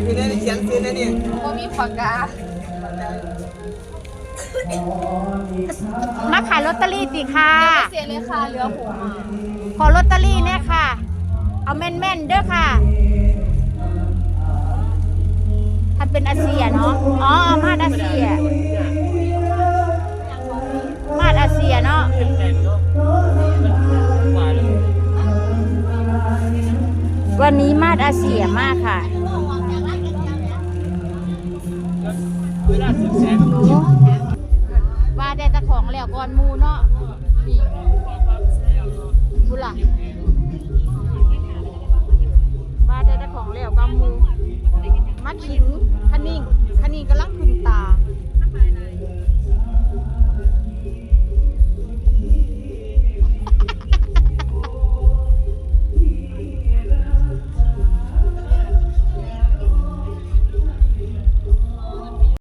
คือได้เขียนซื้อนะเนี่ย ก็มีปากกา มาขายลอตเตอรี่สิค่ะ เสียเลยค่ะเหลือหัว ขอลอตเตอรี่เนี่ยค่ะ เอาแม่นๆเด้อค่ะถ้าเป็นอาเซียเนาะอ๋อมาดอาเซียมาดอาเซียเนาะวันนี้มาดอาเซียมากค่ะว่าแต่ตะของแล้วก่อนมูเนาะนี่บุล่ะ